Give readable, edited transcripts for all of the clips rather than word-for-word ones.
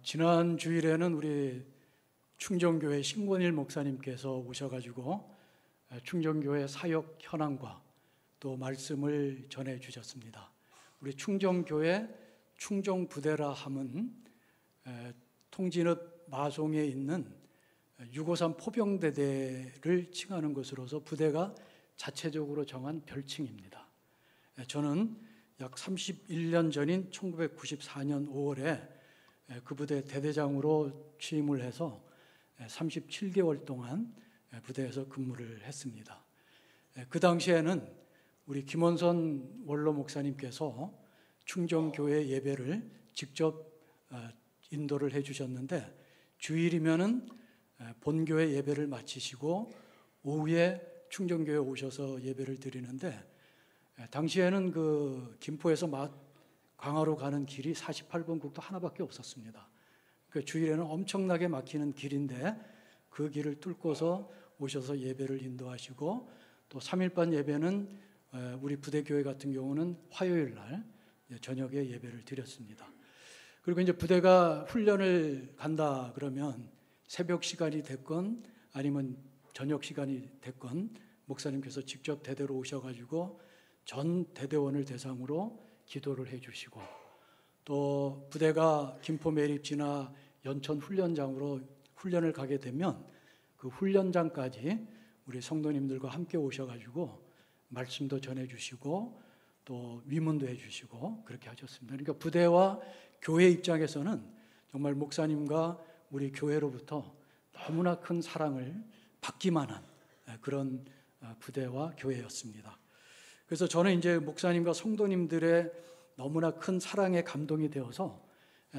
지난 주일에는 우리 충정교회 신권일 목사님께서 오셔가지고 충정교회 사역 현황과 또 말씀을 전해 주셨습니다. 우리 충정교회 충정부대라 함은 통진읍 마송에 있는 653 포병대대를 칭하는 것으로서 부대가 자체적으로 정한 별칭입니다. 저는 약 31년 전인 1994년 5월에 그 부대 대대장으로 취임을 해서 37개월 동안 부대에서 근무를 했습니다. 그 당시에는 우리 김원선 원로 목사님께서 충정교회 예배를 직접 인도를 해주셨는데, 주일이면은 본교회 예배를 마치시고 오후에 충정교회 오셔서 예배를 드리는데, 당시에는 그 김포에서 광화로 가는 길이 48번 국도 하나밖에 없었습니다. 그 주일에는 엄청나게 막히는 길인데 그 길을 뚫고서 오셔서 예배를 인도하시고, 또 3일반 예배는 우리 부대교회 같은 경우는 화요일 날 저녁에 예배를 드렸습니다. 그리고 이제 부대가 훈련을 간다 그러면 새벽 시간이 됐건 아니면 저녁 시간이 됐건 목사님께서 직접 대대로 오셔가지고 전 대대원을 대상으로 기도를 해주시고, 또 부대가 김포 매립지나 연천 훈련장으로 훈련을 가게 되면 그 훈련장까지 우리 성도님들과 함께 오셔가지고 말씀도 전해주시고 또 위문도 해주시고 그렇게 하셨습니다. 그러니까 부대와 교회 입장에서는 정말 목사님과 우리 교회로부터 너무나 큰 사랑을 받기만 한 그런 부대와 교회였습니다. 그래서 저는 이제 목사님과 성도님들의 너무나 큰 사랑에 감동이 되어서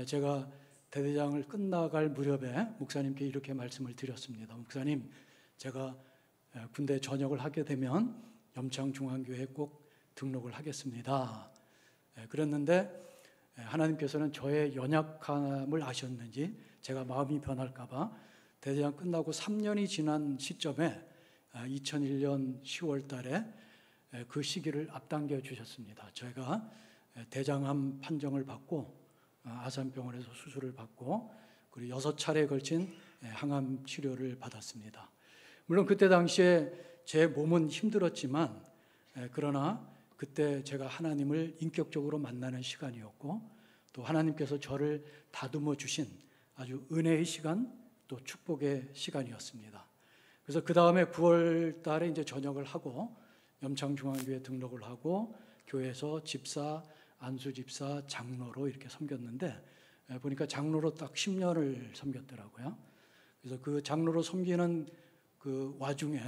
제가 대대장을 끝나갈 무렵에 목사님께 이렇게 말씀을 드렸습니다. 목사님, 제가 군대 전역을 하게 되면 염창중앙교회에 꼭 등록을 하겠습니다. 그랬는데 하나님께서는 저의 연약함을 아셨는지 제가 마음이 변할까 봐 대대장 끝나고 3년이 지난 시점에 2001년 10월 달에 그 시기를 앞당겨 주셨습니다. 제가 대장암 판정을 받고 아산병원에서 수술을 받고 그리고 6차례에 걸친 항암 치료를 받았습니다. 물론 그때 당시에 제 몸은 힘들었지만 그러나 그때 제가 하나님을 인격적으로 만나는 시간이었고, 또 하나님께서 저를 다듬어 주신 아주 은혜의 시간, 또 축복의 시간이었습니다. 그래서 그 다음에 9월 달에 이제 전역을 하고 염창중앙교회 등록을 하고 교회에서 집사, 안수집사, 장로로 이렇게 섬겼는데, 보니까 장로로 딱 10년을 섬겼더라고요. 그래서 그 장로로 섬기는 그 와중에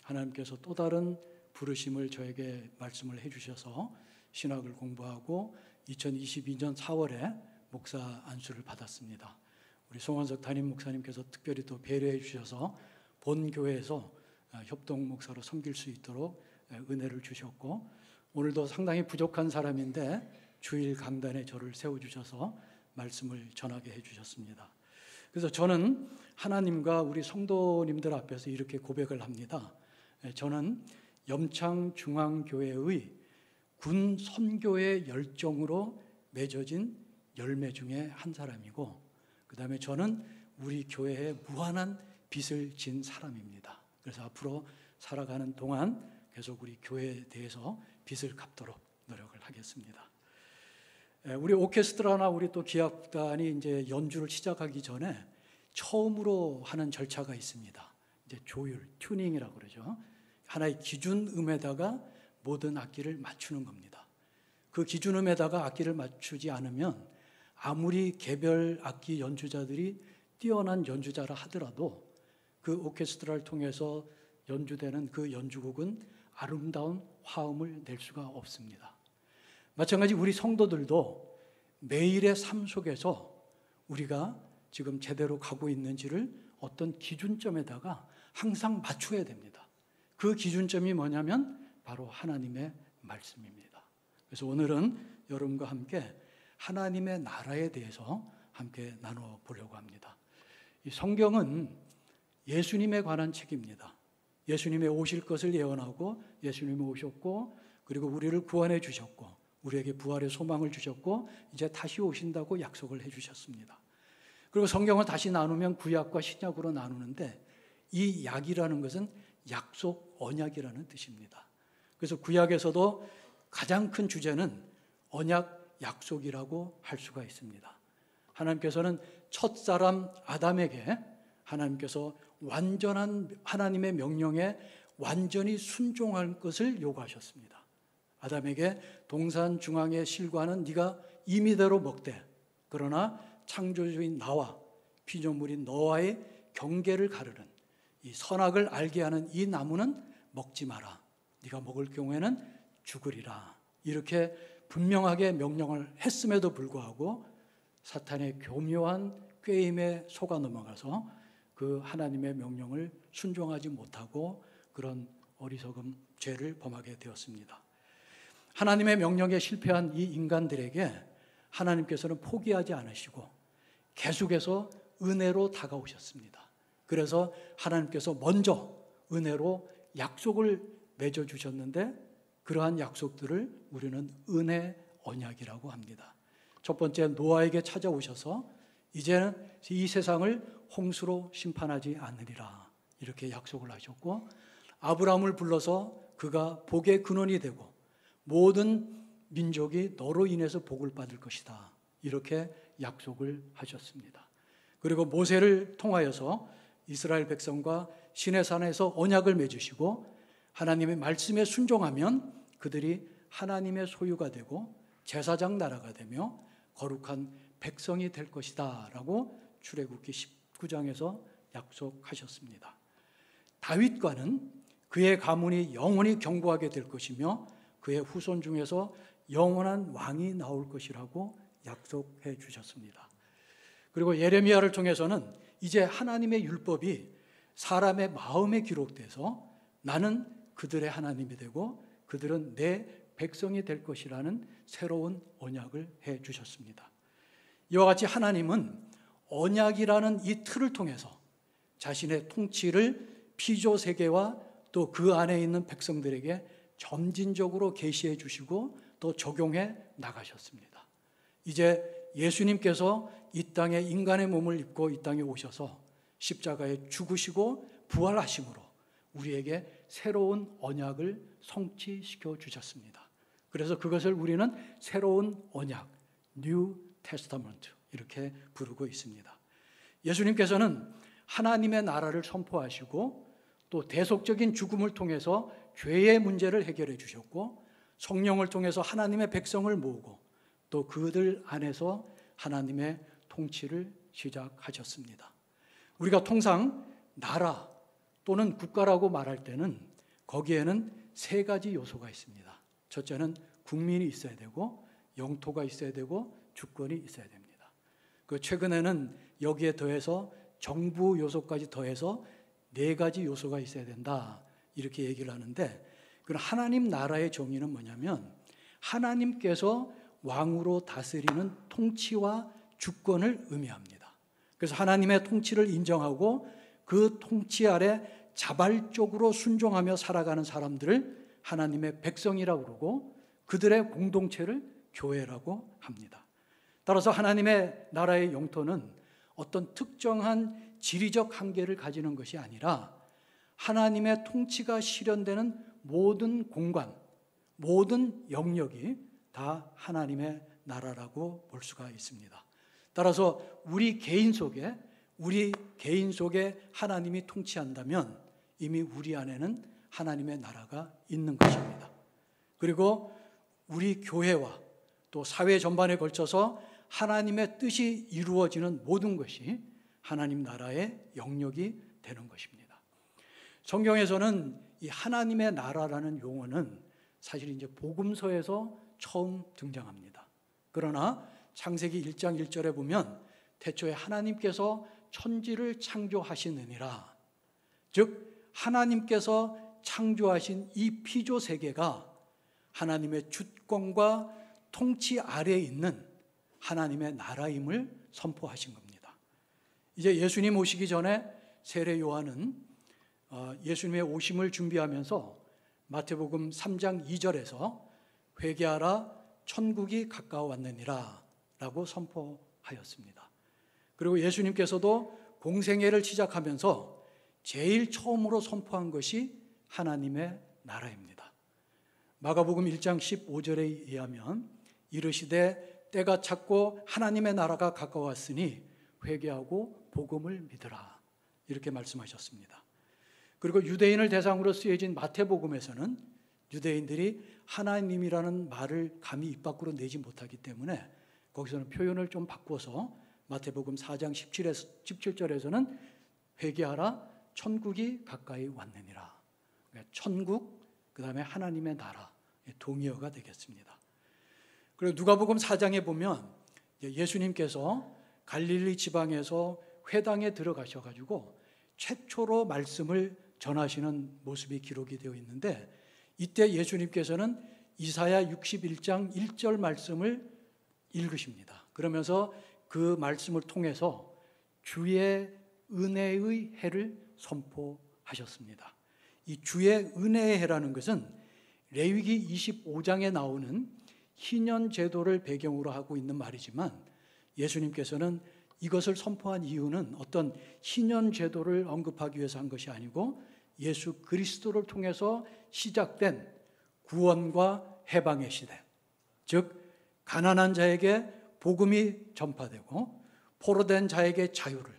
하나님께서 또 다른 부르심을 저에게 말씀을 해주셔서 신학을 공부하고 2022년 4월에 목사 안수를 받았습니다. 우리 송원석 담임 목사님께서 특별히 또 배려해 주셔서 본 교회에서 협동 목사로 섬길 수 있도록 은혜를 주셨고, 오늘도 상당히 부족한 사람인데 주일 강단에 저를 세워주셔서 말씀을 전하게 해주셨습니다. 그래서 저는 하나님과 우리 성도님들 앞에서 이렇게 고백을 합니다. 저는 염창중앙교회의 군 선교의 열정으로 맺어진 열매 중에 한 사람이고, 그 다음에 저는 우리 교회에 무한한 빚을 진 사람입니다. 그래서 앞으로 살아가는 동안 계속 우리 교회에 대해서 빚을 갚도록 노력을 하겠습니다. 우리 오케스트라나 우리 또 기악단이 이제 연주를 시작하기 전에 처음으로 하는 절차가 있습니다. 이제 조율, 튜닝이라고 그러죠. 하나의 기준음에다가 모든 악기를 맞추는 겁니다. 그 기준음에다가 악기를 맞추지 않으면 아무리 개별 악기 연주자들이 뛰어난 연주자라 하더라도 그 오케스트라를 통해서 연주되는 그 연주곡은 아름다운 화음을 낼 수가 없습니다. 마찬가지 우리 성도들도 매일의 삶 속에서 우리가 지금 제대로 가고 있는지를 어떤 기준점에다가 항상 맞춰야 됩니다. 그 기준점이 뭐냐면 바로 하나님의 말씀입니다. 그래서 오늘은 여러분과 함께 하나님의 나라에 대해서 함께 나눠보려고 합니다. 이 성경은 예수님에 관한 책입니다. 예수님의 오실 것을 예언하고 예수님이 오셨고, 그리고 우리를 구원해 주셨고, 우리에게 부활의 소망을 주셨고, 이제 다시 오신다고 약속을 해 주셨습니다. 그리고 성경을 다시 나누면 구약과 신약으로 나누는데 이 약이라는 것은 약속, 언약이라는 뜻입니다. 그래서 구약에서도 가장 큰 주제는 언약, 약속이라고 할 수가 있습니다. 하나님께서는 첫사람 아담에게 하나님께서 완전한 하나님의 명령에 완전히 순종할 것을 요구하셨습니다. 아담에게 동산 중앙의 실과는 네가 임의대로 먹되 그러나 창조주인 나와 피조물인 너와의 경계를 가르는 이 선악을 알게 하는 이 나무는 먹지 마라. 네가 먹을 경우에는 죽으리라. 이렇게 분명하게 명령을 했음에도 불구하고 사탄의 교묘한 꾀임에 속아 넘어가서 그 하나님의 명령을 순종하지 못하고 그런 어리석은 죄를 범하게 되었습니다. 하나님의 명령에 실패한 이 인간들에게 하나님께서는 포기하지 않으시고 계속해서 은혜로 다가오셨습니다. 그래서 하나님께서 먼저 은혜로 약속을 맺어주셨는데 그러한 약속들을 우리는 은혜 언약이라고 합니다. 첫 번째, 노아에게 찾아오셔서 이제는 이 세상을 홍수로 심판하지 않으리라 이렇게 약속을 하셨고, 아브라함을 불러서 그가 복의 근원이 되고 모든 민족이 너로 인해서 복을 받을 것이다 이렇게 약속을 하셨습니다. 그리고 모세를 통하여서 이스라엘 백성과 시내산에서 언약을 맺으시고 하나님의 말씀에 순종하면 그들이 하나님의 소유가 되고 제사장 나라가 되며 거룩한 백성이 될 것이다 라고 출애굽기 19장에서 약속하셨습니다. 다윗과는 그의 가문이 영원히 견고하게 될 것이며 그의 후손 중에서 영원한 왕이 나올 것이라고 약속해 주셨습니다. 그리고 예레미야를 통해서는 이제 하나님의 율법이 사람의 마음에 기록돼서 나는 그들의 하나님이 되고 그들은 내 백성이 될 것이라는 새로운 언약을 해 주셨습니다. 이와 같이 하나님은 언약이라는 이 틀을 통해서 자신의 통치를 피조 세계와 또 그 안에 있는 백성들에게 점진적으로 계시해 주시고 또 적용해 나가셨습니다. 이제 예수님께서 이 땅에 인간의 몸을 입고 이 땅에 오셔서 십자가에 죽으시고 부활하심으로 우리에게 새로운 언약을 성취시켜 주셨습니다. 그래서 그것을 우리는 새로운 언약, New Testament 이렇게 부르고 있습니다. 예수님께서는 하나님의 나라를 선포하시고 또 대속적인 죽음을 통해서 죄의 문제를 해결해 주셨고 성령을 통해서 하나님의 백성을 모으고 또 그들 안에서 하나님의 통치를 시작하셨습니다. 우리가 통상 나라 또는 국가라고 말할 때는 거기에는 세 가지 요소가 있습니다. 첫째는 국민이 있어야 되고 영토가 있어야 되고 주권이 있어야 됩니다. 그 최근에는 여기에 더해서 정부 요소까지 더해서 네 가지 요소가 있어야 된다 이렇게 얘기를 하는데, 그럼 하나님 나라의 정의는 뭐냐면 하나님께서 왕으로 다스리는 통치와 주권을 의미합니다. 그래서 하나님의 통치를 인정하고 그 통치 아래 자발적으로 순종하며 살아가는 사람들을 하나님의 백성이라고 그러고 그들의 공동체를 교회라고 합니다. 따라서 하나님의 나라의 영토는 어떤 특정한 지리적 한계를 가지는 것이 아니라 하나님의 통치가 실현되는 모든 공간, 모든 영역이 다 하나님의 나라라고 볼 수가 있습니다. 따라서 우리 개인 속에 하나님이 통치한다면 이미 우리 안에는 하나님의 나라가 있는 것입니다. 그리고 우리 교회와 또 사회 전반에 걸쳐서 하나님의 뜻이 이루어지는 모든 것이 하나님 나라의 영역이 되는 것입니다. 성경에서는 이 하나님의 나라라는 용어는 사실 이제 복음서에서 처음 등장합니다. 그러나 창세기 1장 1절에 보면 태초에 하나님께서 천지를 창조하시느니라, 즉 하나님께서 창조하신 이 피조 세계가 하나님의 주권과 통치 아래에 있는 하나님의 나라임을 선포하신 겁니다. 이제 예수님 오시기 전에 세례 요한은 예수님의 오심을 준비하면서 마태복음 3장 2절에서 회개하라 천국이 가까워 왔느니라 라고 선포하였습니다. 그리고 예수님께서도 공생애를 시작하면서 제일 처음으로 선포한 것이 하나님의 나라입니다. 마가복음 1장 15절에 의하면 이르시되 때가 찼고 하나님의 나라가 가까웠으니 회개하고 복음을 믿으라, 이렇게 말씀하셨습니다. 그리고 유대인을 대상으로 쓰여진 마태복음에서는 유대인들이 하나님이라는 말을 감히 입 밖으로 내지 못하기 때문에 거기서는 표현을 좀 바꿔서 마태복음 4장 17절에서는 회개하라, 천국이 가까이 왔느니라. 천국, 그 다음에 하나님의 나라, 동의어가 되겠습니다. 그리고 누가복음 4장에 보면 예수님께서 갈릴리 지방에서 회당에 들어가셔가지고 최초로 말씀을 전하시는 모습이 기록이 되어 있는데, 이때 예수님께서는 이사야 61장 1절 말씀을 읽으십니다. 그러면서 그 말씀을 통해서 주의 은혜의 해를 선포하셨습니다. 이 주의 은혜의 해라는 것은 레위기 25장에 나오는 희년 제도를 배경으로 하고 있는 말이지만, 예수님께서는 이것을 선포한 이유는 어떤 희년 제도를 언급하기 위해서 한 것이 아니고 예수 그리스도를 통해서 시작된 구원과 해방의 시대, 즉 가난한 자에게 복음이 전파되고 포로된 자에게 자유를,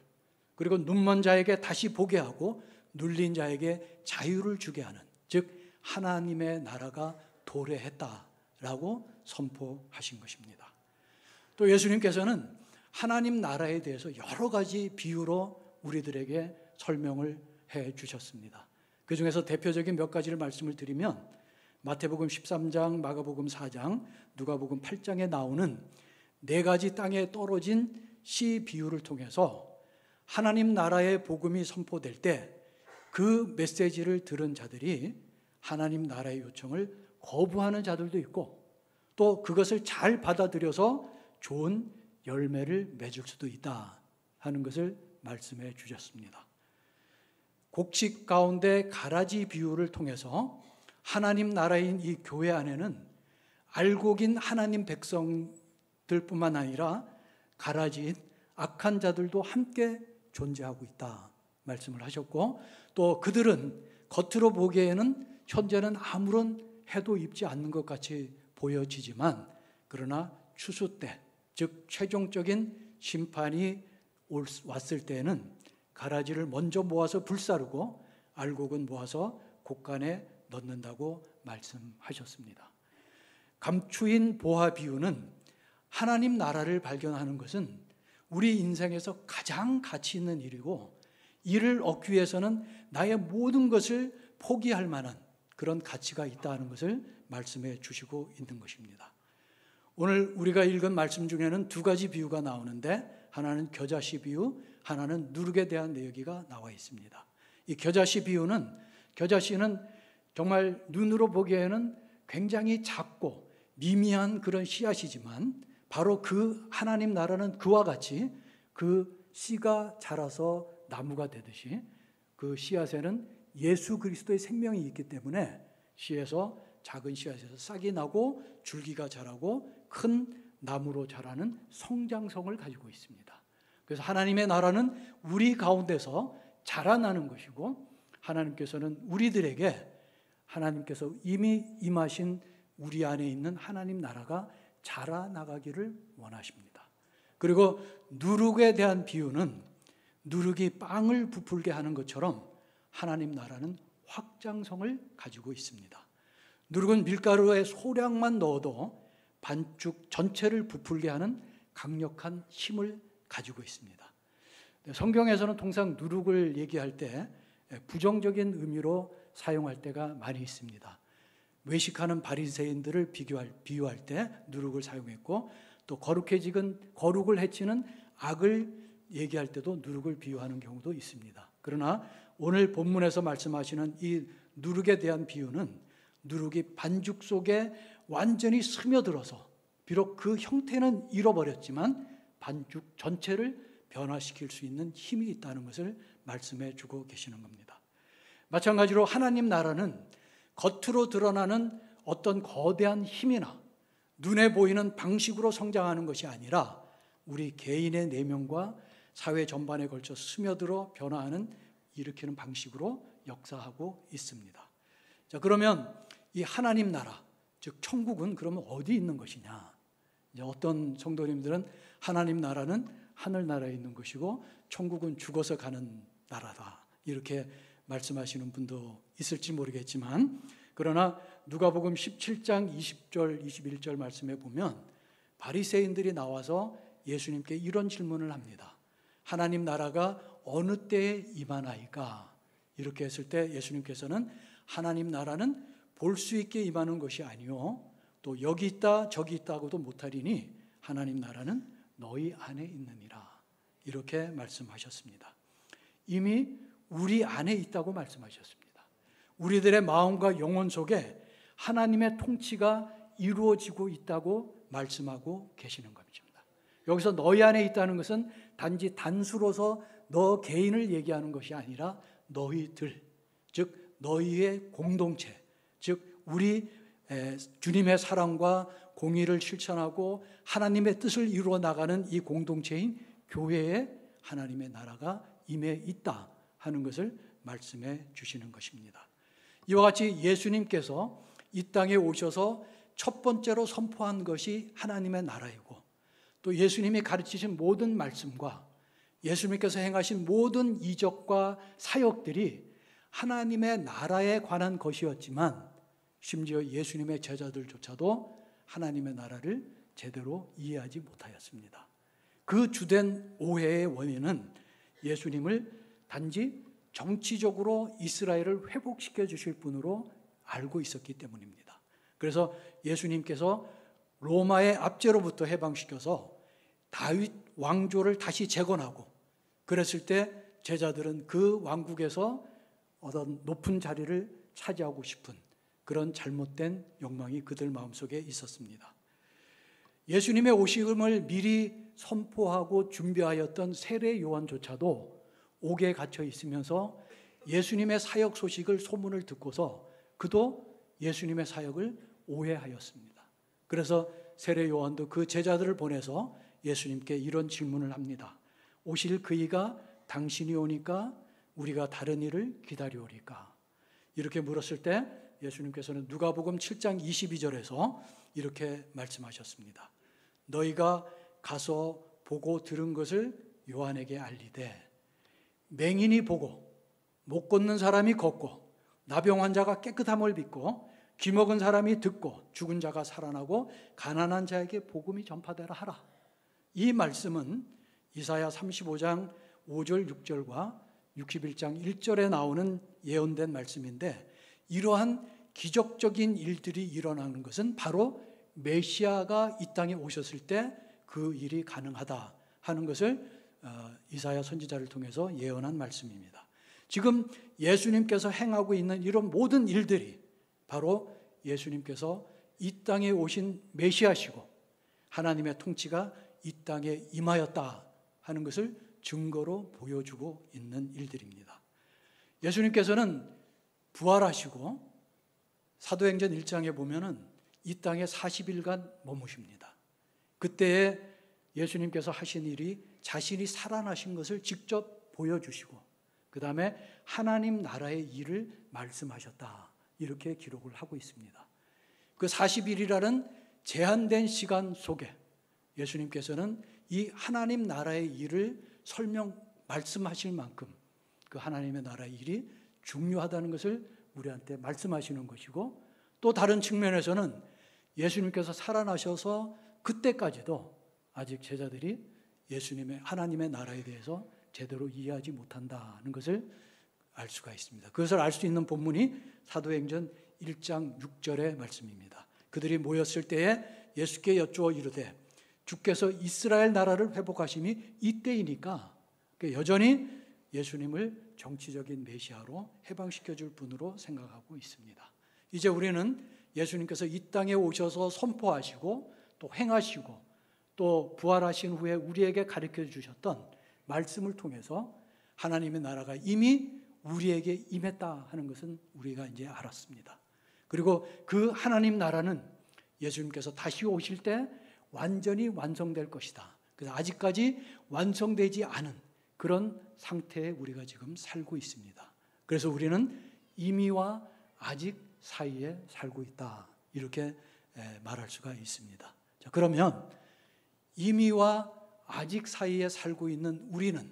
그리고 눈먼 자에게 다시 보게 하고 눌린 자에게 자유를 주게 하는, 즉 하나님의 나라가 도래했다라고 선포하신 것입니다. 또 예수님께서는 하나님 나라에 대해서 여러 가지 비유로 우리들에게 설명을 해 주셨습니다. 그 중에서 대표적인 몇 가지를 말씀을 드리면, 마태복음 13장, 마가복음 4장, 누가복음 8장에 나오는 4가지 땅에 떨어진 씨 비유를 통해서 하나님 나라의 복음이 선포될 때 그 메시지를 들은 자들이 하나님 나라의 요청을 거부하는 자들도 있고, 또 그것을 잘 받아들여서 좋은 열매를 맺을 수도 있다 하는 것을 말씀해 주셨습니다. 곡식 가운데 가라지 비유를 통해서 하나님 나라인 이 교회 안에는 알곡인 하나님 백성들뿐만 아니라 가라지인 악한 자들도 함께 존재하고 있다 말씀을 하셨고, 또 그들은 겉으로 보기에는 현재는 아무런 해도 입지 않는 것 같이 보여지지만, 그러나 추수 때, 즉 최종적인 심판이 왔을 때에는 가라지를 먼저 모아서 불사르고 알곡은 모아서 곡간에 넣는다고 말씀하셨습니다. 감추인 보화 비유는 하나님 나라를 발견하는 것은 우리 인생에서 가장 가치 있는 일이고, 이를 얻기 위해서는 나의 모든 것을 포기할 만한 그런 가치가 있다는 것을 말씀해 주시고 있는 것입니다. 오늘 우리가 읽은 말씀 중에는 2가지 비유가 나오는데, 하나는 겨자씨 비유, 하나는 누룩에 대한 내용이 나와 있습니다. 이 겨자씨 비유는, 겨자씨는 정말 눈으로 보기에는 굉장히 작고 미미한 그런 씨앗이지만, 바로 그 하나님 나라는 그와 같이 그 씨가 자라서 나무가 되듯이 그 씨앗에는 예수 그리스도의 생명이 있기 때문에 씨에서, 작은 씨앗에서 싹이 나고 줄기가 자라고 큰 나무로 자라는 성장성을 가지고 있습니다. 그래서 하나님의 나라는 우리 가운데서 자라나는 것이고, 하나님께서는 우리들에게 하나님께서 이미 임하신 우리 안에 있는 하나님 나라가 자라나가기를 원하십니다. 그리고 누룩에 대한 비유는 누룩이 빵을 부풀게 하는 것처럼 하나님 나라는 확장성을 가지고 있습니다. 누룩은 밀가루에 소량만 넣어도 반죽 전체를 부풀게 하는 강력한 힘을 가지고 있습니다. 성경에서는 통상 누룩을 얘기할 때 부정적인 의미로 사용할 때가 많이 있습니다. 외식하는 바리새인들을 비유할 때 누룩을 사용했고, 또 거룩을 해치는 악을 얘기할 때도 누룩을 비유하는 경우도 있습니다. 그러나 오늘 본문에서 말씀하시는 이 누룩에 대한 비유는 누룩이 반죽 속에 완전히 스며들어서 비록 그 형태는 잃어버렸지만 반죽 전체를 변화시킬 수 있는 힘이 있다는 것을 말씀해 주고 계시는 겁니다. 마찬가지로 하나님 나라는 겉으로 드러나는 어떤 거대한 힘이나 눈에 보이는 방식으로 성장하는 것이 아니라 우리 개인의 내면과 사회 전반에 걸쳐 스며들어 변화하는 일으키는 방식으로 역사하고 있습니다. 자, 그러면 이 하나님 나라, 즉 천국은 그러면 어디 있는 것이냐? 이제 어떤 성도님들은 하나님 나라는 하늘나라에 있는 것이고 천국은 죽어서 가는 나라다, 이렇게 말씀하시는 분도 있을지 모르겠지만, 그러나 누가복음 17장 20절 21절 말씀에 보면 바리새인들이 나와서 예수님께 이런 질문을 합니다. 하나님 나라가 어느 때에 임하나이까? 이렇게 했을 때 예수님께서는 하나님 나라는 볼 수 있게 임하는 것이 아니요 또 여기 있다 저기 있다고도 못하리니 하나님 나라는 너희 안에 있느니라, 이렇게 말씀하셨습니다. 이미 우리 안에 있다고 말씀하셨습니다. 우리들의 마음과 영혼 속에 하나님의 통치가 이루어지고 있다고 말씀하고 계시는 겁니다. 여기서 너희 안에 있다는 것은 단지 단수로서 너 개인을 얘기하는 것이 아니라 너희들, 즉 너희의 공동체, 즉 우리 주님의 사랑과 공의를 실천하고 하나님의 뜻을 이루어 나가는 이 공동체인 교회에 하나님의 나라가 임해 있다 하는 것을 말씀해 주시는 것입니다. 이와 같이 예수님께서 이 땅에 오셔서 첫 번째로 선포한 것이 하나님의 나라이고, 또 예수님이 가르치신 모든 말씀과 예수님께서 행하신 모든 이적과 사역들이 하나님의 나라에 관한 것이었지만, 심지어 예수님의 제자들조차도 하나님의 나라를 제대로 이해하지 못하였습니다. 그 주된 오해의 원인은 예수님을 단지 정치적으로 이스라엘을 회복시켜 주실 분으로 알고 있었기 때문입니다. 그래서 예수님께서 로마의 압제로부터 해방시켜서 다윗 왕조를 다시 재건하고 그랬을 때 제자들은 그 왕국에서 어떤 높은 자리를 차지하고 싶은 그런 잘못된 욕망이 그들 마음속에 있었습니다. 예수님의 오심을 미리 선포하고 준비하였던 세례 요한조차도 옥에 갇혀 있으면서 예수님의 사역 소식을 소문을 듣고서 그도 예수님의 사역을 오해하였습니다. 그래서 세례 요한도 그 제자들을 보내서 예수님께 이런 질문을 합니다. 오실 그이가 당신이 오니까 우리가 다른 일을 기다려오리까? 이렇게 물었을 때 예수님께서는 누가복음 7장 22절에서 이렇게 말씀하셨습니다. 너희가 가서 보고 들은 것을 요한에게 알리되 맹인이 보고 못 걷는 사람이 걷고 나병 환자가 깨끗함을 믿고 귀 먹은 사람이 듣고 죽은 자가 살아나고 가난한 자에게 복음이 전파되라 하라. 이 말씀은 이사야 35장 5절 6절과 61장 1절에 나오는 예언된 말씀인데, 이러한 기적적인 일들이 일어나는 것은 바로 메시아가 이 땅에 오셨을 때 그 일이 가능하다 하는 것을 이사야 선지자를 통해서 예언한 말씀입니다. 지금 예수님께서 행하고 있는 이런 모든 일들이 바로 예수님께서 이 땅에 오신 메시아시고 하나님의 통치가 이 땅에 임하였다 하는 것을 증거로 보여주고 있는 일들입니다. 예수님께서는 부활하시고 사도행전 1장에 보면은 이 땅에 40일간 머무십니다. 그때에 예수님께서 하신 일이 자신이 살아나신 것을 직접 보여주시고 그 다음에 하나님 나라의 일을 말씀하셨다, 이렇게 기록을 하고 있습니다. 그 40일이라는 제한된 시간 속에 예수님께서는 이 하나님 나라의 일을 말씀하실 만큼 그 하나님의 나라의 일이 중요하다는 것을 우리한테 말씀하시는 것이고, 또 다른 측면에서는 예수님께서 살아나셔서 그때까지도 아직 제자들이 예수님의 하나님의 나라에 대해서 제대로 이해하지 못한다는 것을 알 수가 있습니다. 그것을 알 수 있는 본문이 사도행전 1장 6절의 말씀입니다. 그들이 모였을 때에 예수께 여쭈어 이르되 주께서 이스라엘 나라를 회복하심이 이때이니까, 여전히 예수님을 정치적인 메시아로 해방시켜 줄 분으로 생각하고 있습니다. 이제 우리는 예수님께서 이 땅에 오셔서 선포하시고 또 행하시고 또 부활하신 후에 우리에게 가르쳐 주셨던 말씀을 통해서 하나님의 나라가 이미 우리에게 임했다 하는 것은 우리가 이제 알았습니다. 그리고 그 하나님 나라는 예수님께서 다시 오실 때 완전히 완성될 것이다. 그래서 아직까지 완성되지 않은 그런 상태에 우리가 지금 살고 있습니다. 그래서 우리는 이미와 아직 사이에 살고 있다, 이렇게 말할 수가 있습니다. 자, 그러면 이미와 아직 사이에 살고 있는 우리는,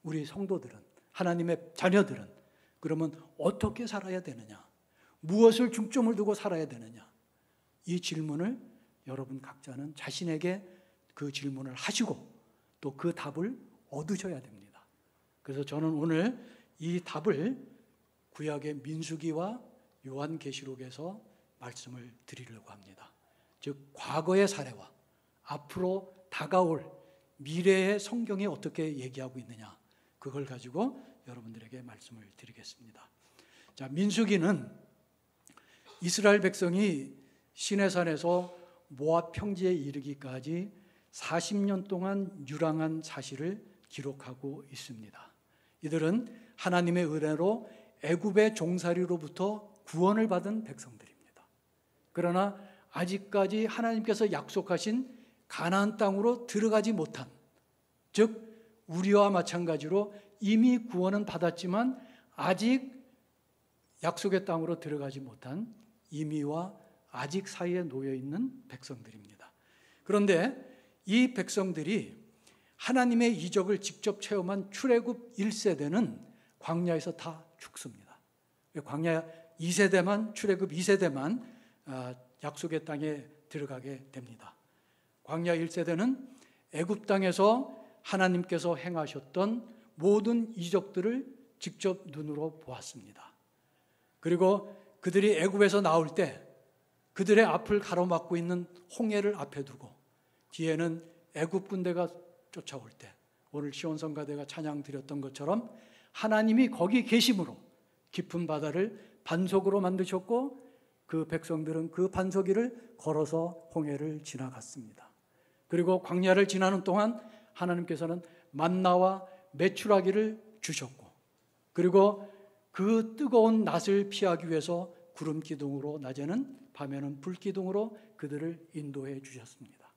우리 성도들은, 하나님의 자녀들은 그러면 어떻게 살아야 되느냐? 무엇을 중점을 두고 살아야 되느냐? 이 질문을 여러분 각자는 자신에게 그 질문을 하시고 또 그 답을 얻으셔야 됩니다. 그래서 저는 오늘 이 답을 구약의 민수기와 요한계시록에서 말씀을 드리려고 합니다. 즉 과거의 사례와 앞으로 다가올 미래의 성경이 어떻게 얘기하고 있느냐, 그걸 가지고 여러분들에게 말씀을 드리겠습니다. 자, 민수기는 이스라엘 백성이 시내산에서 모압 평지에 이르기까지 40년 동안 유랑한 사실을 기록하고 있습니다. 이들은 하나님의 은혜로 애굽의 종살이로부터 구원을 받은 백성들입니다. 그러나 아직까지 하나님께서 약속하신 가나안 땅으로 들어가지 못한, 즉 우리와 마찬가지로 이미 구원은 받았지만 아직 약속의 땅으로 들어가지 못한 이미와 아직 사이에 놓여 있는 백성들입니다. 그런데 이 백성들이 하나님의 이적을 직접 체험한 출애굽 1세대는 광야에서 다 죽습니다. 광야 2세대만, 출애굽 2세대만 약속의 땅에 들어가게 됩니다. 광야 1세대는 애굽 땅에서 하나님께서 행하셨던 모든 이적들을 직접 눈으로 보았습니다. 그리고 그들이 애굽에서 나올 때 그들의 앞을 가로막고 있는 홍해를 앞에 두고 뒤에는 애굽 군대가 쫓아올 때, 오늘 시온성가대가 찬양 드렸던 것처럼 하나님이 거기 계심으로 깊은 바다를 반석으로 만드셨고 그 백성들은 그 반석 위를 걸어서 홍해를 지나갔습니다. 그리고 광야를 지나는 동안 하나님께서는 만나와 메추라기를 주셨고, 그리고 그 뜨거운 낯을 피하기 위해서 구름 기둥으로 낮에는, 밤에는 불 기둥으로 그들을 인도해 주셨습니다.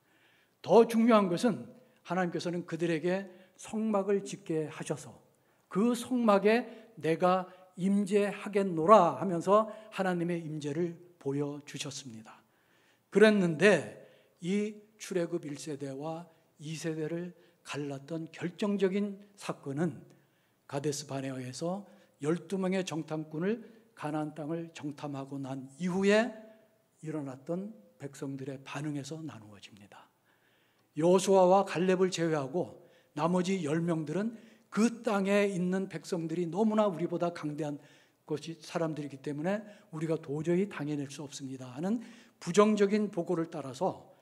더 중요한 것은 하나님께서는 그들에게 성막을 짓게 하셔서 그 성막에 내가 임재하겠노라 하면서 하나님의 임재를 보여주셨습니다. 그랬는데 이 출애굽 1세대와 2세대를 갈랐던 결정적인 사건은 가데스 바네아에서 12명의 정탐꾼을 가나안 땅을 정탐하고 난 이후에 일어났던 백성들의 반응에서 나누어집니다. 여호수아와 갈렙을 제외하고 나머지 10명들은 그 땅에 있는 백성들이 너무나 우리보다 강대한 것이 사람들이기 때문에 우리가 도저히 당해낼 수 없습니다 하는 부정적인 보고를 따라서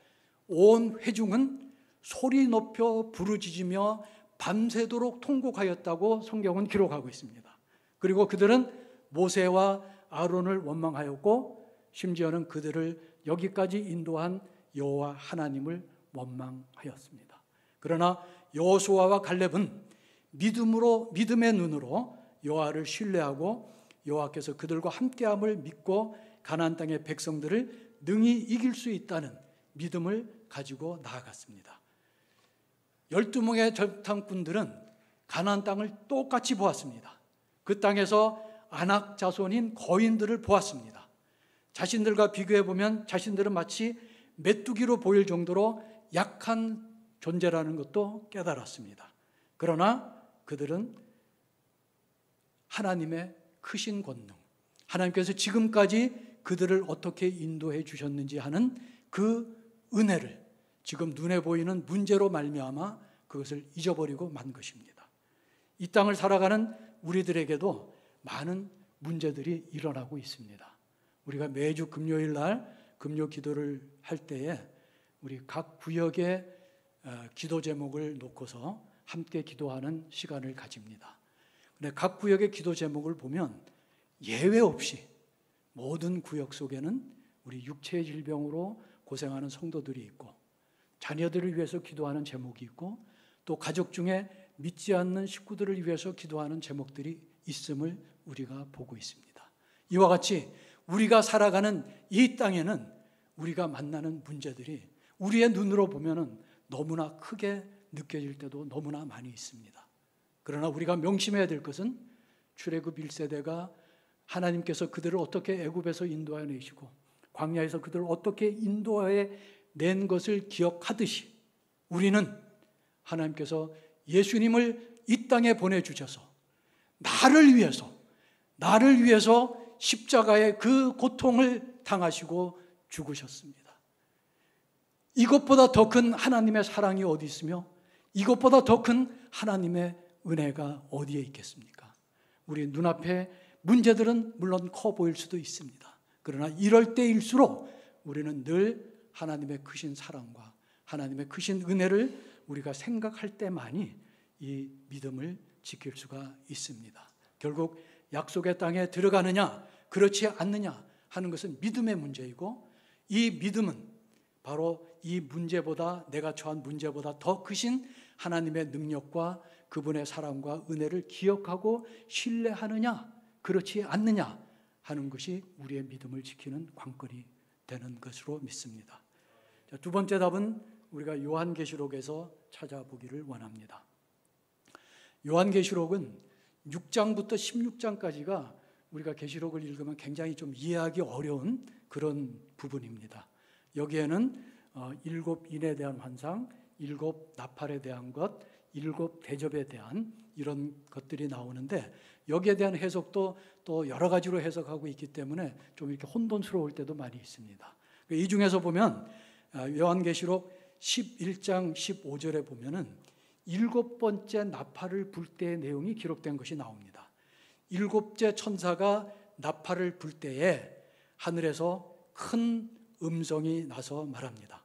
온 회중은 소리 높여 부르짖으며 밤새도록 통곡하였다고 성경은 기록하고 있습니다. 그리고 그들은 모세와 아론을 원망하였고 심지어는 그들을 여기까지 인도한 여호와 하나님을 원망하였습니다. 그러나 여호수아와 갈렙은 믿음의 눈으로 여호와를 신뢰하고 여호와께서 그들과 함께함을 믿고 가나안 땅의 백성들을 능히 이길 수 있다는 믿음을 가지고 나아갔습니다. 12명의 정탐꾼들은 가나안 땅을 똑같이 보았습니다. 그 땅에서 아낙 자손인 거인들을 보았습니다. 자신들과 비교해 보면 자신들은 마치 메뚜기로 보일 정도로 약한 존재라는 것도 깨달았습니다. 그러나 그들은 하나님의 크신 권능, 하나님께서 지금까지 그들을 어떻게 인도해 주셨는지 하는 그 은혜를 지금 눈에 보이는 문제로 말미암아 그것을 잊어버리고 만 것입니다. 이 땅을 살아가는 우리들에게도 많은 문제들이 일어나고 있습니다. 우리가 매주 금요일 날 금요 기도를 할 때에 우리 각 구역의 기도 제목을 놓고서 함께 기도하는 시간을 가집니다. 근데 각 구역의 기도 제목을 보면 예외 없이 모든 구역 속에는 우리 육체의 질병으로 고생하는 성도들이 있고 자녀들을 위해서 기도하는 제목이 있고 또 가족 중에 믿지 않는 식구들을 위해서 기도하는 제목들이 있음을 우리가 보고 있습니다. 이와 같이 우리가 살아가는 이 땅에는 우리가 만나는 문제들이 우리의 눈으로 보면은 너무나 크게 느껴질 때도 너무나 많이 있습니다. 그러나 우리가 명심해야 될 것은 출애굽 1세대가 하나님께서 그들을 어떻게 애굽에서 인도하여 내시고 광야에서 그들을 어떻게 인도하여 낸 것을 기억하듯이 우리는 하나님께서 예수님을 이 땅에 보내주셔서 나를 위해서 십자가의 그 고통을 당하시고 죽으셨습니다. 이것보다 더 큰 하나님의 사랑이 어디 있으며 이것보다 더 큰 하나님의 은혜가 어디에 있겠습니까? 우리 눈앞에 문제들은 물론 커 보일 수도 있습니다. 그러나 이럴 때일수록 우리는 늘 하나님의 크신 사랑과 하나님의 크신 은혜를 우리가 생각할 때만이 이 믿음을 지킬 수가 있습니다. 결국 약속의 땅에 들어가느냐 그렇지 않느냐 하는 것은 믿음의 문제이고 이 믿음은 바로 이 문제보다 내가 처한 문제보다 더 크신 하나님의 능력과 그분의 사랑과 은혜를 기억하고 신뢰하느냐 그렇지 않느냐 하는 것이 우리의 믿음을 지키는 관건이 되는 것으로 믿습니다. 자, 두 번째 답은 우리가 요한계시록에서 찾아보기를 원합니다. 요한계시록은 6장부터 16장까지가 우리가 계시록을 읽으면 굉장히 좀 이해하기 어려운 그런 부분입니다. 여기에는 7 인에 대한 환상, 7 나팔에 대한 것, 7 대접에 대한 이런 것들이 나오는데 여기에 대한 해석도 또 여러 가지로 해석하고 있기 때문에 좀 이렇게 혼돈스러울 때도 많이 있습니다. 이 중에서 보면 요한계시록 11장 15절에 보면은 7번째 나팔을 불 때의 내용이 기록된 것이 나옵니다. 7째 천사가 나팔을 불 때에 하늘에서 큰 음성이 나서 말합니다.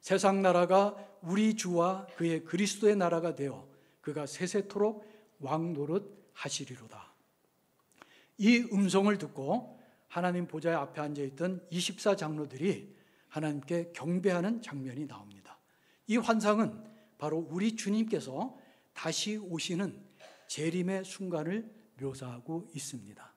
세상 나라가 우리 주와 그의 그리스도의 나라가 되어 그가 세세토록 왕노릇 하시리로다. 이 음성을 듣고 하나님 보좌 앞에 앉아있던 24장로들이 하나님께 경배하는 장면이 나옵니다. 이 환상은 바로 우리 주님께서 다시 오시는 재림의 순간을 묘사하고 있습니다.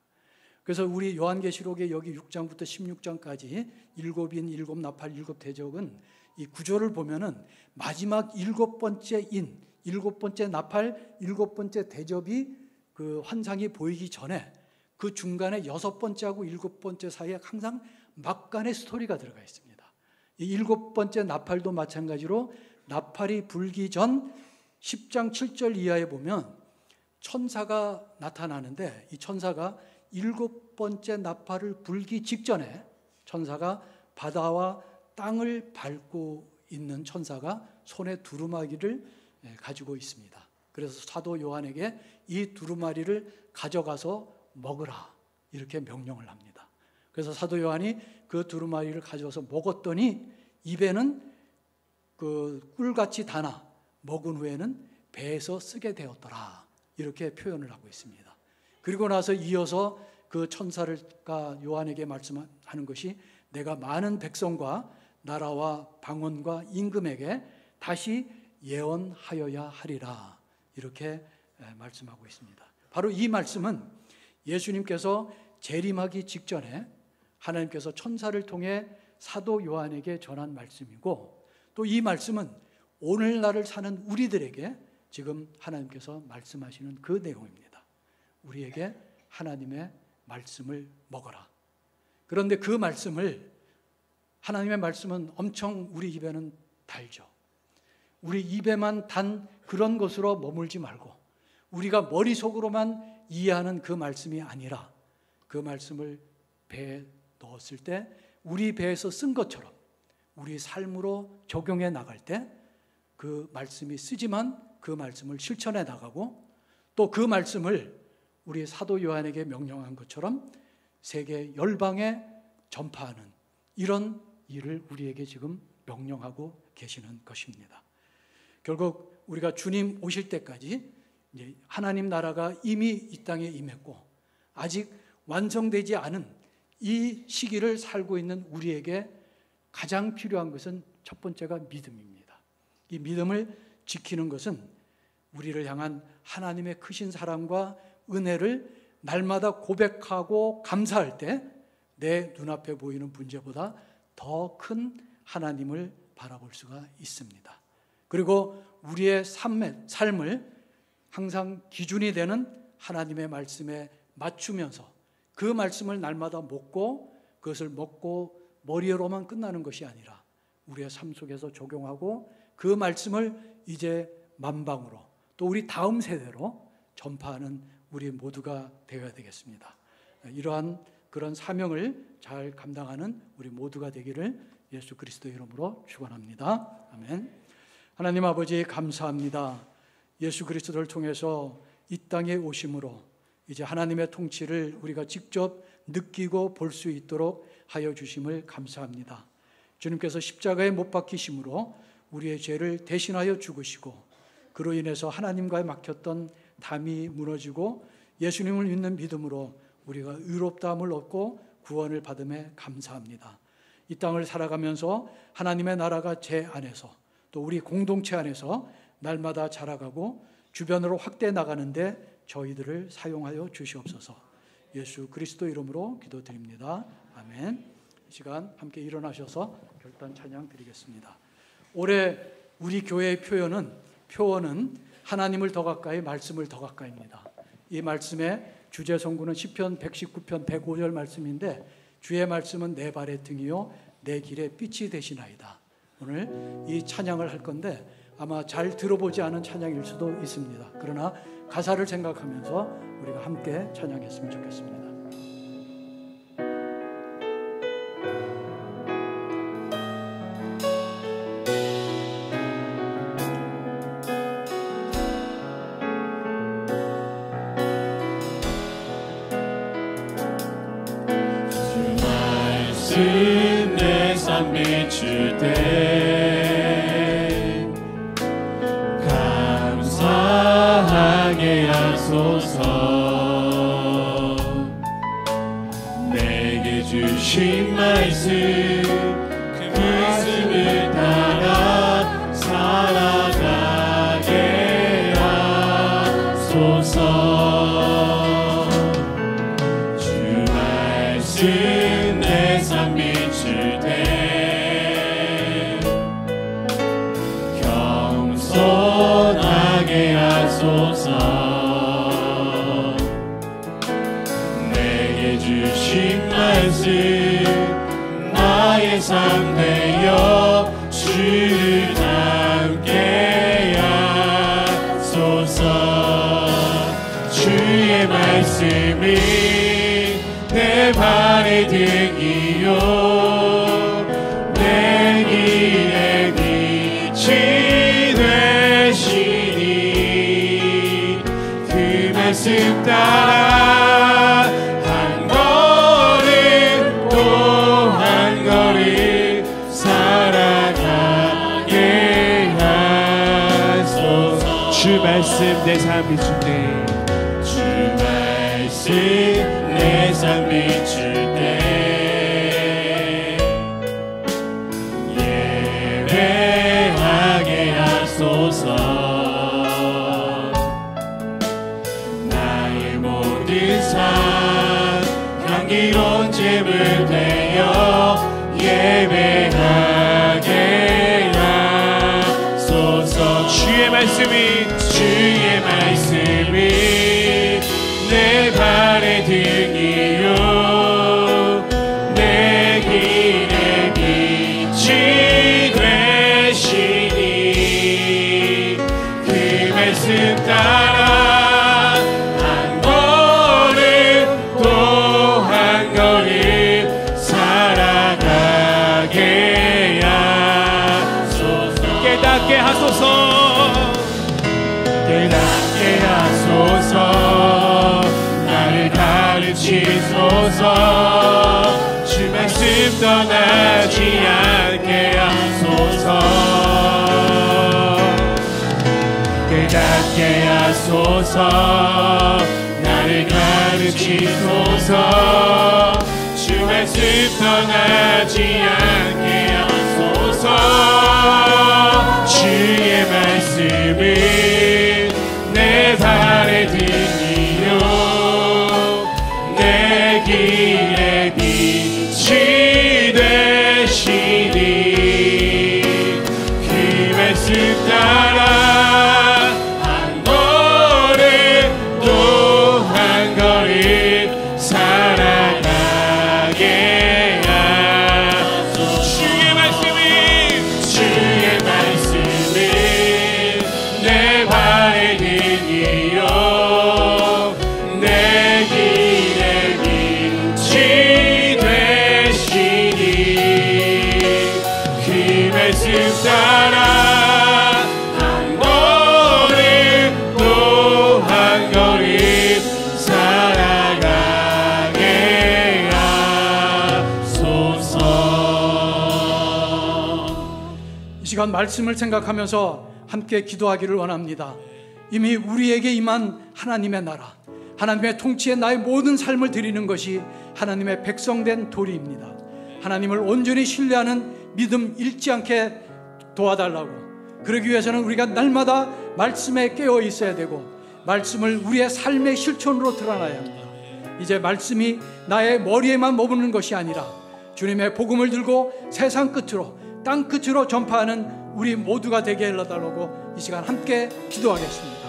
그래서 우리 요한계시록의 여기 6장부터 16장까지 7인, 7 나팔, 7 대접은 이 구조를 보면은 마지막 7번째 인, 7번째 나팔, 7번째 대접이 그 환상이 보이기 전에 그 중간에 6번째하고 7번째 사이에 항상 막간의 스토리가 들어가 있습니다. 이 7번째 나팔도 마찬가지로 나팔이 불기 전 10장 7절 이하에 보면 천사가 나타나는데 이 천사가 7번째 나팔을 불기 직전에 천사가 바다와 땅을 밟고 있는 천사가 손에 두루마기를 가지고 있습니다. 그래서 사도 요한에게 이 두루마리를 가져가서 먹으라 이렇게 명령을 합니다. 그래서 사도 요한이 그 두루마리를 가져와서 먹었더니 입에는 그 꿀같이 달아 먹은 후에는 배에서 쓰게 되었더라 이렇게 표현을 하고 있습니다. 그리고 나서 이어서 그 천사가 요한에게 말씀하는 것이 내가 많은 백성과 나라와 방언과 임금에게 다시 예언하여야 하리라 이렇게 말씀하고 있습니다. 바로 이 말씀은 예수님께서 재림하기 직전에 하나님께서 천사를 통해 사도 요한에게 전한 말씀이고 또 이 말씀은 오늘날을 사는 우리들에게 지금 하나님께서 말씀하시는 그 내용입니다. 우리에게 하나님의 말씀을 먹어라. 그런데 그 말씀을 하나님의 말씀은 엄청 우리 입에는 달죠. 우리 입에만 단 그런 것으로 머물지 말고 우리가 머릿속으로만 이해하는 그 말씀이 아니라 그 말씀을 배에 넣었을 때 우리 배에서 쓴 것처럼 우리 삶으로 적용해 나갈 때 그 말씀이 쓰지만 그 말씀을 실천해 나가고 또 그 말씀을 우리 사도 요한에게 명령한 것처럼 세계 열방에 전파하는 이런 일을 우리에게 지금 명령하고 계시는 것입니다. 결국 우리가 주님 오실 때까지 이제 하나님 나라가 이미 이 땅에 임했고 아직 완성되지 않은 이 시기를 살고 있는 우리에게 가장 필요한 것은 첫 번째가 믿음입니다. 이 믿음을 지키는 것은 우리를 향한 하나님의 크신 사랑과 은혜를 날마다 고백하고 감사할 때 내 눈앞에 보이는 문제보다 더 큰 하나님을 바라볼 수가 있습니다. 그리고 우리의 삶을 항상 기준이 되는 하나님의 말씀에 맞추면서 그 말씀을 날마다 먹고 그것을 먹고 머리로만 끝나는 것이 아니라 우리의 삶 속에서 적용하고 그 말씀을 이제 만방으로 또 우리 다음 세대로 전파하는 우리 모두가 되어야 되겠습니다. 이러한 그런 사명을 잘 감당하는 우리 모두가 되기를 예수 그리스도의 이름으로 축원합니다. 아멘. 하나님 아버지 감사합니다. 예수 그리스도를 통해서 이 땅에 오심으로 이제 하나님의 통치를 우리가 직접 느끼고 볼 수 있도록 하여 주심을 감사합니다. 주님께서 십자가에 못 박히심으로 우리의 죄를 대신하여 죽으시고 그로 인해서 하나님과의 막혔던 담이 무너지고 예수님을 믿는 믿음으로 우리가 의롭다함을 얻고 구원을 받음에 감사합니다. 이 땅을 살아가면서 하나님의 나라가 제 안에서 또 우리 공동체 안에서 날마다 자라가고 주변으로 확대해 나가는데 저희들을 사용하여 주시옵소서. 예수 그리스도 이름으로 기도드립니다. 아멘. 이 시간 함께 일어나셔서 결단 찬양 드리겠습니다. 올해 우리 교회의 표어는 하나님을 더 가까이, 말씀을 더 가까이입니다. 이 말씀의 주제 성구는 시편 119편 105절 말씀인데 주의 말씀은 내 발의 등이요 내 길의 빛이 되시나이다. 오늘 이 찬양을 할 건데 아마 잘 들어보지 않은 찬양일 수도 있습니다. 그러나 가사를 생각하면서 우리가 함께 찬양했으면 좋겠습니다. 내 삶 비출 때 감사하게 하소서. 내게 주신 말씀 그 말씀을 따라 살아가게 하소서. 주 말씀 비출 때 겸손하게 하소서. 내게 주신 말씀 나의 삶 되어 주를 닮게 하소서. 주의 말씀이 내 발의 등이요 내 길의 빛이 되시니 그 말씀 따라 한 걸음 또 한 걸음 살아가게 하소서. 주 말씀 내 삶 비출 때 주 말씀 내 삶 비출 때 예배하게 하소서. 나의 모든 삶 향기로운 제물 되어 예배하게 하소서. 주의 말씀이 내 발의 등이요 내 길의 빛이 되시니 그 말씀 따라 한 걸음 또 한 걸음 살아가게 하소서. 깨닫게 하소서. 깨닫게 하소서. 나를 가르치소서. 주 말씀 떠나지 않게 하소서. 깨닫게 하소서. 나를 가르치소서. 주 말씀 떠나지 않게 하소서. 주의 말씀은 내 발의 등이요 내 길의 빛이 되시니 그 말씀 따라 한 말씀을 생각하면서 함께 기도하기를 원합니다. 이미 우리에게 임한 하나님의 나라, 하나님의 통치에 나의 모든 삶을 드리는 것이 하나님의 백성된 도리입니다. 하나님을 온전히 신뢰하는 믿음 잃지 않게 도와달라고. 그러기 위해서는 우리가 날마다 말씀에 깨어 있어야 되고 말씀을 우리의 삶의 실천으로 드러나야 합니다. 이제 말씀이 나의 머리에만 머무는 것이 아니라 주님의 복음을 들고 세상 끝으로, 땅 끝으로 전파하는 우리 모두가 되게 해달라고 이 시간 함께 기도하겠습니다.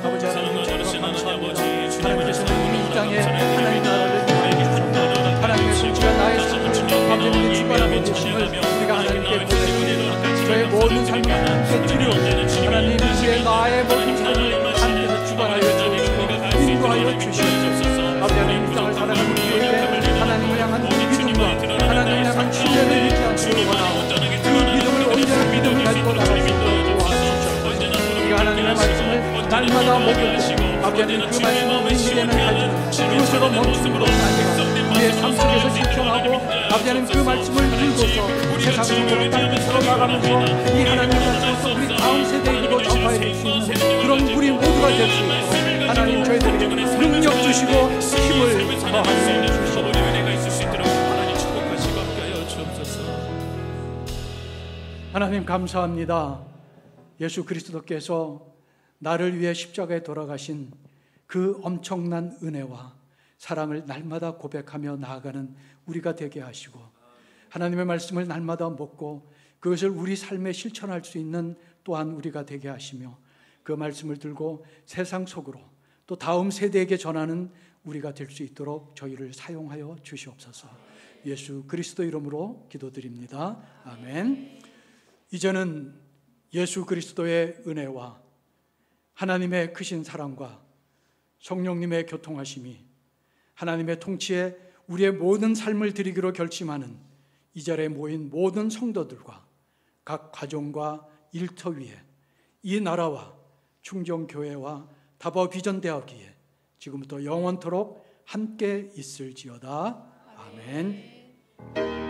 아버지 하나님, 감사합니다. 하나님께서는 이미 이 땅에 하나님 나라를 이루어주셨습니다. 하나님의 통치가 나의 삶을 아버지의 주관하고 계심을 우리가 하나님께 고백합니다. 저의 모든 삶을 하나님께 드려 하나님, 이제 나의 모든 삶을 하나님께서 주관하여 주시고 인도하여 주시옵소서. 아버지 하나님, 이 땅을 살아가는 우리에게 하나님을 향한 믿음과 하나님을 향한 신뢰를 잃지 않도록 원하옵니다. 그 믿음을 온전한 믿음을 가지고 나갈 수 있도록 도와주시옵소서. 우리가 하나님의 말씀을 날마다 먹고 아버지 하나님, 그 말씀을 우리 미래는 가지고 그것으로 멈추는 것이 아니라 우리의 삶 속에서 실천하고 아버지 하나님, 그 말씀을 들고서 세상 속으로 땅끝으로 나가면서 이 하나님의 말씀을 우리 다음 세대에게도 전파해 줄 수 있는 그런 우리 모두가 될 수 있도록 하나님, 저희들에게 능력 주시고 힘을 더하여 주시옵소서. 하나님 감사합니다. 예수 그리스도께서 나를 위해 십자가에 돌아가신 그 엄청난 은혜와 사랑을 날마다 고백하며 나아가는 우리가 되게 하시고 하나님의 말씀을 날마다 먹고 그것을 우리 삶에 실천할 수 있는 또한 우리가 되게 하시며 그 말씀을 들고 세상 속으로 또 다음 세대에게 전하는 우리가 될 수 있도록 저희를 사용하여 주시옵소서. 예수 그리스도 이름으로 기도드립니다. 아멘. 이제는 예수 그리스도의 은혜와 하나님의 크신 사랑과 성령님의 교통하심이 하나님의 통치에 우리의 모든 삶을 드리기로 결심하는 이 자리에 모인 모든 성도들과 각 가정과 일터 위에 이 나라와 충정교회와 다보 비전대학위에 지금부터 영원토록 함께 있을지어다. 아멘.